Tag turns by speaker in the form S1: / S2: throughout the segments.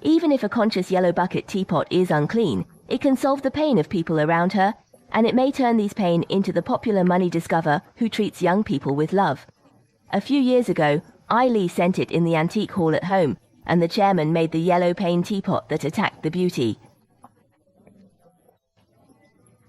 S1: Even if a conscious yellow bucket teapot is unclean, it can solve the pain of people around her, and it may turn these pain into the popular money discover who treats young people with love. A few years ago, Lee sent it in the antique hall at home, and the chairman made the yellow pane teapot that attacked the beauty.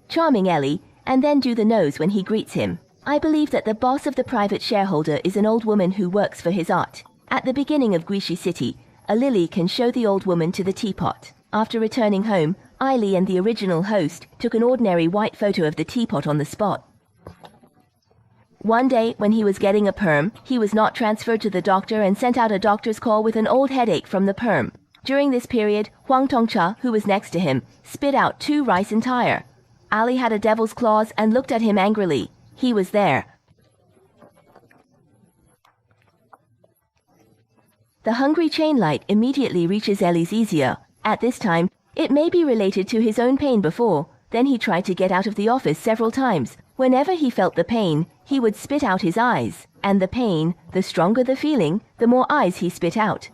S1: Charming Ellie, and then do the nose when he greets him. I believe that the boss of the private shareholder is an old woman who works for his art. At the beginning of Guishi City, a lily can show the old woman to the teapot. After returning home, Lee and the original host took an ordinary white photo of the teapot on the spot. One day, when he was getting a perm, he was not transferred to the doctor and sent out a doctor's call with an old headache from the perm. During this period, Huang Tongcha, who was next to him, spit out 2 rice entire. Ali had a devil's claws and looked at him angrily. He was there. The hungry chain light immediately reaches Ellie's easier. At this time, it may be related to his own pain before. Then he tried to get out of the office several times. Whenever he felt the pain, he would spit out his eyes. And the pain, the stronger the feeling, the more eyes he spit out.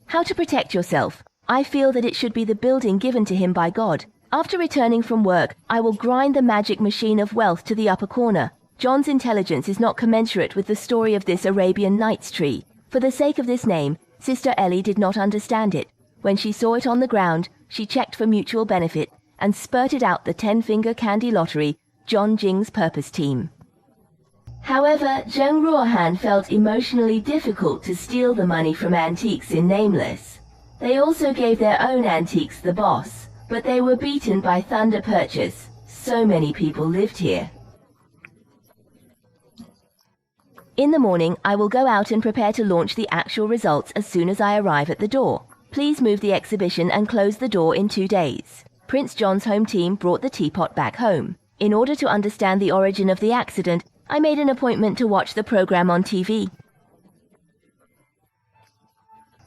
S1: How to protect yourself? I feel that it should be the building given to him by God. After returning from work, I will grind the magic machine of wealth to the upper corner. John's intelligence is not commensurate with the story of this Arabian Nights tree. For the sake of this name, Sister Ellie did not understand it. When she saw it on the ground, she checked for mutual benefit and spurted out the 10-finger candy lottery, John Jing's purpose team. However, Zheng Ruohan felt emotionally difficult to steal the money from antiques in Nameless. They also gave their own antiques the boss, but they were beaten by Thunder Purchase. So many people lived here. In the morning, I will go out and prepare to launch the actual results as soon as I arrive at the door. Please move the exhibition and close the door in 2 days. Prince John's home team brought the teapot back home. In order to understand the origin of the accident, I made an appointment to watch the program on TV.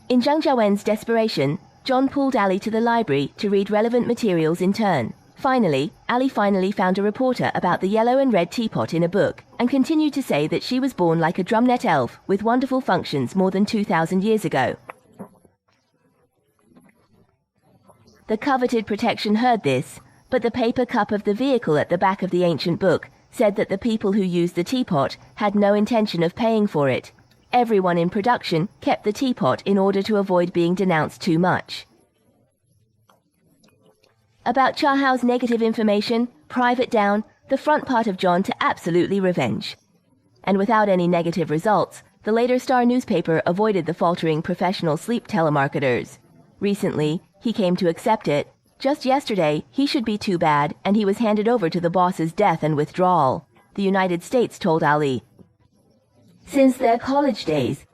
S1: In Zhang Jiawen's desperation, John pulled Ali to the library to read relevant materials in turn. Finally, Ali found a reporter about the yellow and red teapot in a book, and continued to say that she was born like a drumnet elf with wonderful functions more than 2,000 years ago. The coveted protection heard this, but the paper cup of the vehicle at the back of the ancient book said that the people who used the teapot had no intention of paying for it. Everyone in production kept the teapot in order to avoid being denounced too much. About Chahao's negative information, private down, the front part of John to absolutely revenge. And without any negative results, the later Star newspaper avoided the faltering professional sleep telemarketers. Recently, he came to accept it. Just yesterday, he should be too bad, and he was handed over to the boss's death and withdrawal. The United States told Ali. Since their college days,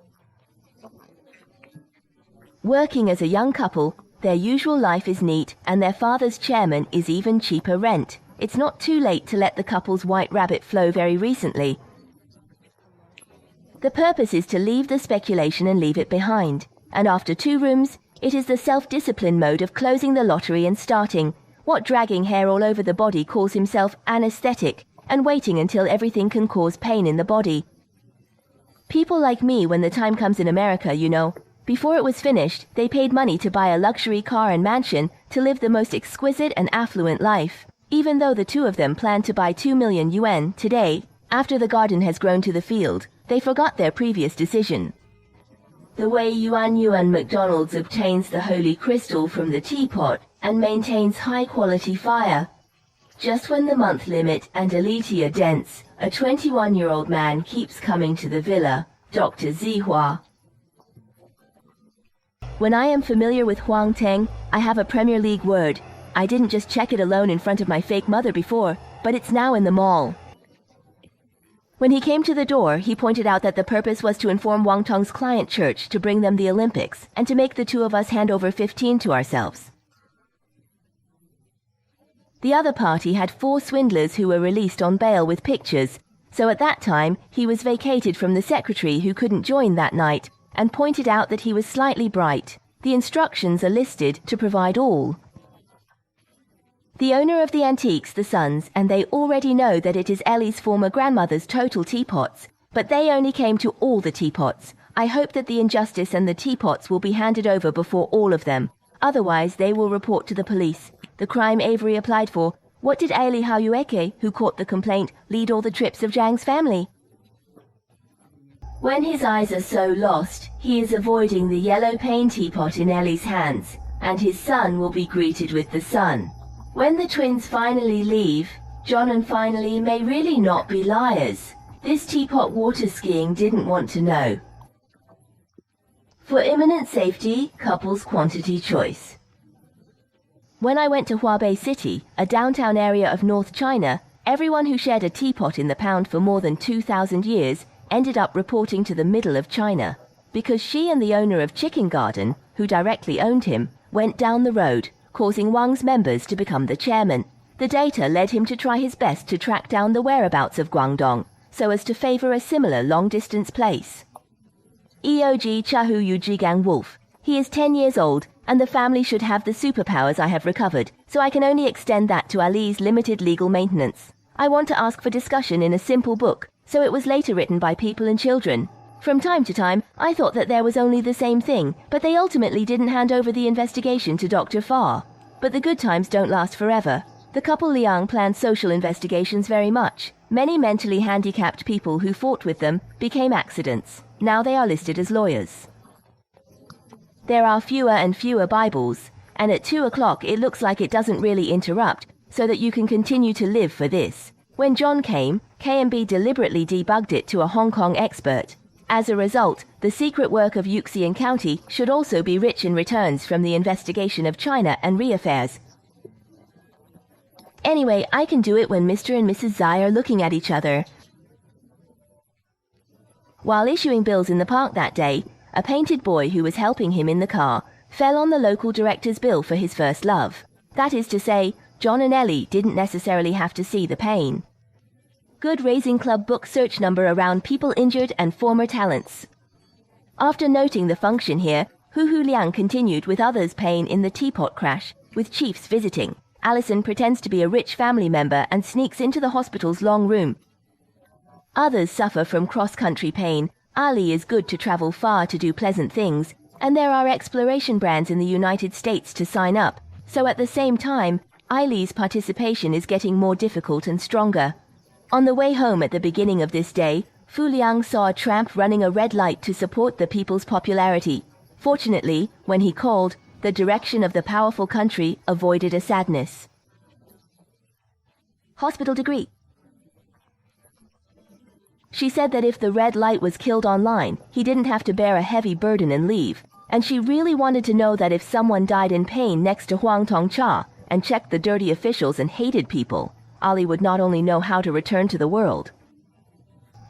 S1: working as a young couple, their usual life is neat, and their father's chairman is even cheaper rent. It's not too late to let the couple's white rabbit flow very recently. The purpose is to leave the speculation and leave it behind. And after 2 rooms, it is the self-discipline mode of closing the lottery and starting. What dragging hair all over the body calls himself anesthetic, and waiting until everything can cause pain in the body. People like me, when the time comes in America, you know, before it was finished, they paid money to buy a luxury car and mansion to live the most exquisite and affluent life. Even though the two of them planned to buy 2 million yuan today, after the garden has grown to the field, they forgot their previous decision. The way Yuan McDonald's obtains the holy crystal from the teapot and maintains high-quality fire. Just when the month limit and elite are dense, a 21-year-old man keeps coming to the villa, Dr. Zihua. When I am familiar with Huang Teng, I have a Premier League word. I didn't just check it alone in front of my fake mother before, but it's now in the mall. When he came to the door, he pointed out that the purpose was to inform Wang Tong's client church to bring them the Olympics, and to make the two of us hand over 15 to ourselves. The other party had 4 swindlers who were released on bail with pictures, so at that time he was vacated from the secretary who couldn't join that night, and pointed out that he was slightly bright. The instructions are listed to provide all. The owner of the antiques, the sons, and they already know that it is Ellie's former grandmother's total teapots, but they only came to all the teapots. I hope that the injustice and the teapots will be handed over before all of them. Otherwise, they will report to the police. The crime Avery applied for. What did Aili Hayueke, who caught the complaint, lead all the trips of Zhang's family? When his eyes are so lost, he is avoiding the yellow pain teapot in Ellie's hands, and his son will be greeted with the sun. When the twins finally leave, John and finally may really not be liars. This teapot water skiing didn't want to know. For imminent safety, couples quantity choice. When I went to Huabei City, a downtown area of North China, everyone who shared a teapot in the pound for more than 2,000 years ended up reporting to the middle of China, because she and the owner of Chicken Garden, who directly owned him, went down the road, causing Wang's members to become the chairman. The data led him to try his best to track down the whereabouts of Guangdong, so as to favor a similar long-distance place. Eog Chahu Yujigang Wolf. He is 10 years old, and the family should have the superpowers I have recovered, so I can only extend that to Ali's limited legal maintenance. I want to ask for discussion in a simple book, so it was later written by people and children. From time to time, I thought that there was only the same thing, but they ultimately didn't hand over the investigation to Dr. Farr. But the good times don't last forever. The couple Liang planned social investigations very much. Many mentally handicapped people who fought with them became accidents. Now they are listed as lawyers. There are fewer and fewer Bibles, and at 2 o'clock it looks like it doesn't really interrupt, so that you can continue to live for this. When John came, KMB deliberately debugged it to a Hong Kong expert. As a result, the secret work of Yuxian County should also be rich in returns from the investigation of China and re-affairs. Anyway, I can do it when Mr. and Mrs. Zai are looking at each other. While issuing bills in the park that day, a painted boy who was helping him in the car fell on the local director's bill for his first love. That is to say, John and Ellie didn't necessarily have to see the pain. Good Raising Club book search number around people injured and former talents. After noting the function here, Hu Liang continued with others' pain in the teapot crash, with chiefs visiting. Allison pretends to be a rich family member and sneaks into the hospital's long room. Others suffer from cross-country pain. Ali is good to travel far to do pleasant things, and there are exploration brands in the United States to sign up. So at the same time, Eileen's participation is getting more difficult and stronger. On the way home at the beginning of this day, Fu Liang saw a tramp running a red light to support the people's popularity. Fortunately, when he called, the direction of the powerful country avoided a sadness. Hospital degree. She said that if the red light was killed online, he didn't have to bear a heavy burden and leave. And she really wanted to know that if someone died in pain next to Huang Tongcha and checked the dirty officials and hated people, Ali would not only know how to return to the world.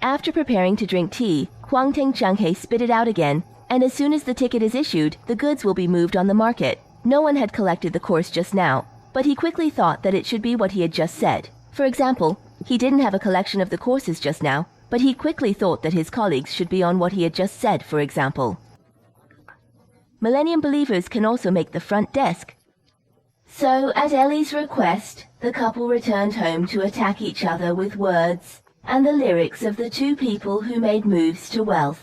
S1: After preparing to drink tea, Huang Tengchenghe spit it out again, and as soon as the ticket is issued, the goods will be moved on the market. No one had collected the course just now, but he quickly thought that it should be what he had just said. For example, he didn't have a collection of the courses just now, but he quickly thought that his colleagues should be on what he had just said, for example. Millennium Believers can also make the front desk. So, at Ellie's request, the couple returned home to attack each other with words and the lyrics of the two people who made moves to wealth.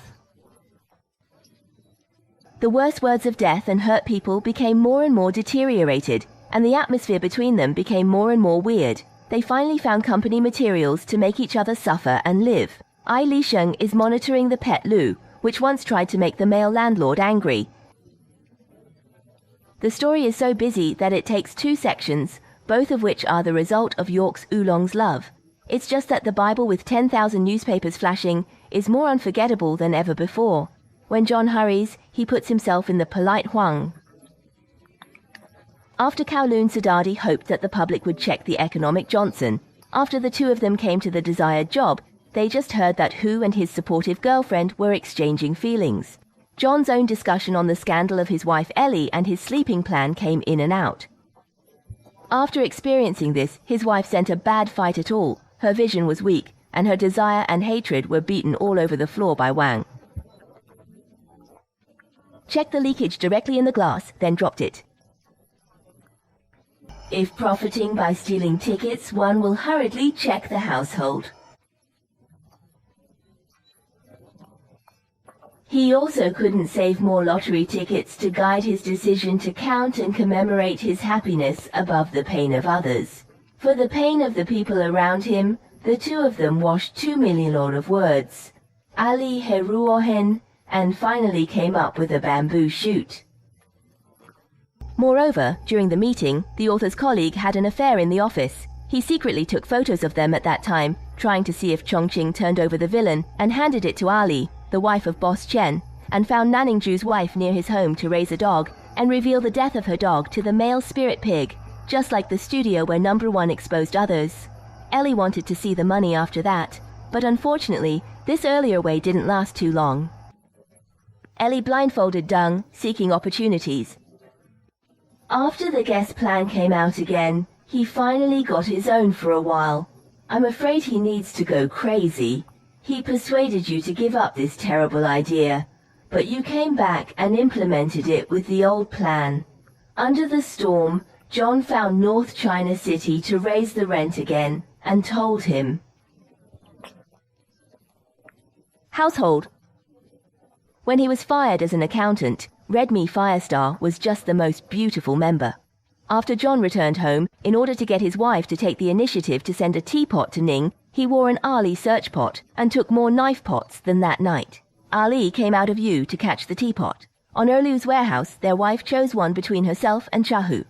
S1: The worst words of death and hurt people became more and more deteriorated, and the atmosphere between them became more and more weird. They finally found company materials to make each other suffer and live. Ai Li Sheng is monitoring the pet Lu, which once tried to make the male landlord angry. The story is so busy that it takes 2 sections, both of which are the result of York's Oolong's love. It's just that the Bible with 10,000 newspapers flashing is more unforgettable than ever before. When John hurries, he puts himself in the polite Huang. After Kowloon Sadadi hoped that the public would check the economic Johnson. After the two of them came to the desired job, they just heard that Hu and his supportive girlfriend were exchanging feelings. John's own discussion on the scandal of his wife Ellie and his sleeping plan came in and out. After experiencing this, his wife sent a bad fight at all. Her vision was weak, and her desire and hatred were beaten all over the floor by Wang. Checked the leakage directly in the glass, then dropped it. If profiting by stealing tickets, one will hurriedly check the household. He also couldn't save more lottery tickets to guide his decision to count and commemorate his happiness above the pain of others. For the pain of the people around him, the two of them washed 2 million of words. Ali Heruohen, and finally came up with a bamboo shoot. Moreover, during the meeting, the author's colleague had an affair in the office. He secretly took photos of them at that time, trying to see if Chongqing turned over the villain, and handed it to Ali, the wife of Boss Chen, and found Nanningju's wife near his home to raise a dog, and reveal the death of her dog to the male spirit pig, just like the studio where number 1 exposed others. Ellie wanted to see the money after that, but unfortunately, this earlier way didn't last too long. Ellie blindfolded Deng, seeking opportunities. After the guest plan came out again, he finally got his own for a while. I'm afraid he needs to go crazy. He persuaded you to give up this terrible idea, but you came back and implemented it with the old plan. Under the storm, John found North China City to raise the rent again, and told him. Household. When he was fired as an accountant, Redmi Firestar was just the most beautiful member. After John returned home, in order to get his wife to take the initiative to send a teapot to Ning, he wore an Ali search pot and took more knife pots than that night. Ali came out of view to catch the teapot. On Erlu's warehouse, their wife chose one between herself and Chahu.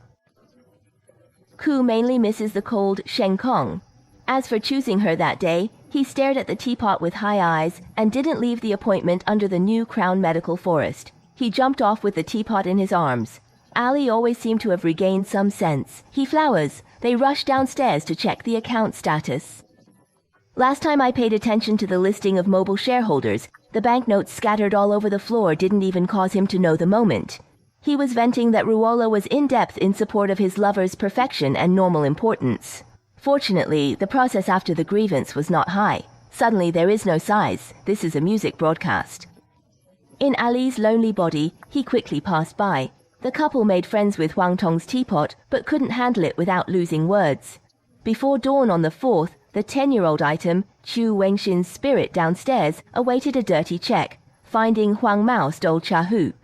S1: Ku mainly misses the cold Sheng Kong. As for choosing her that day, he stared at the teapot with high eyes and didn't leave the appointment under the new Crown Medical Forest. He jumped off with the teapot in his arms. Ali always seemed to have regained some sense. He flowers. They rushed downstairs to check the account status. Last time I paid attention to the listing of mobile shareholders, the banknotes scattered all over the floor didn't even cause him to know the moment. He was venting that Ruolo was in-depth in support of his lover's perfection and normal importance. Fortunately, the process after the grievance was not high. Suddenly there is no size. This is a music broadcast. In Ali's lonely body, he quickly passed by. The couple made friends with Huang Tong's teapot, but couldn't handle it without losing words. Before dawn on the 4th, the 10-year-old item, Chu Wengxin's spirit downstairs, awaited a dirty check, finding Huang Mao stole Chahu.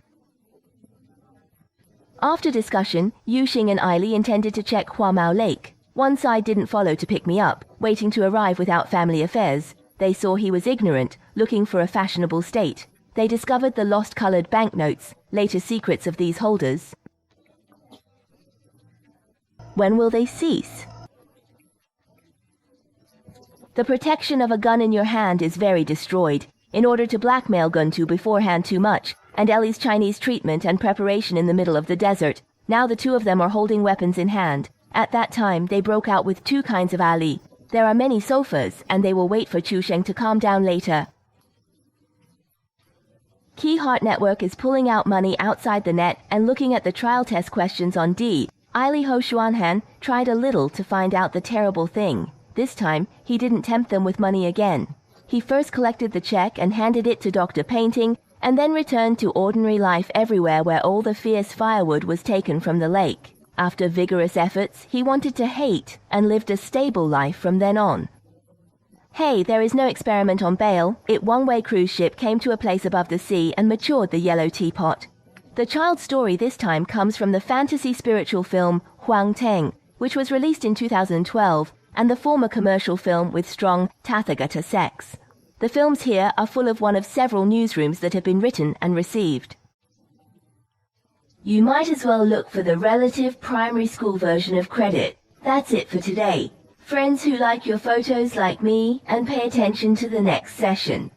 S1: After discussion, Yuxing and Aili intended to check Hua Mao Lake. One side didn't follow to pick me up, waiting to arrive without family affairs. They saw he was ignorant, looking for a fashionable state. They discovered the lost-colored banknotes, later secrets of these holders. When will they cease? The protection of a gun in your hand is very destroyed. In order to blackmail Guntu beforehand too much, and Ellie's Chinese treatment and preparation in the middle of the desert, now the two of them are holding weapons in hand. At that time, they broke out with 2 kinds of Ali. There are many sofas, and they will wait for Chu Sheng to calm down later. Keyheart Network is pulling out money outside the net and looking at the trial test questions on D. Aili Ho Xuanhan tried a little to find out the terrible thing. This time, he didn't tempt them with money again. He first collected the check and handed it to Dr. Painting, and then returned to ordinary life everywhere where all the fierce firewood was taken from the lake. After vigorous efforts, he wanted to hate and lived a stable life from then on. Hey, there is no experiment on bail. It one-way cruise ship came to a place above the sea and matured the yellow teapot. The child's story this time comes from the fantasy spiritual film Huang Teng, which was released in 2012, and the former commercial film with strong Tathagata sex. The films here are full of one of several newsrooms that have been written and received. You might as well look for the relative primary school version of credit. That's it for today. Friends who like your photos like me, and pay attention to the next session.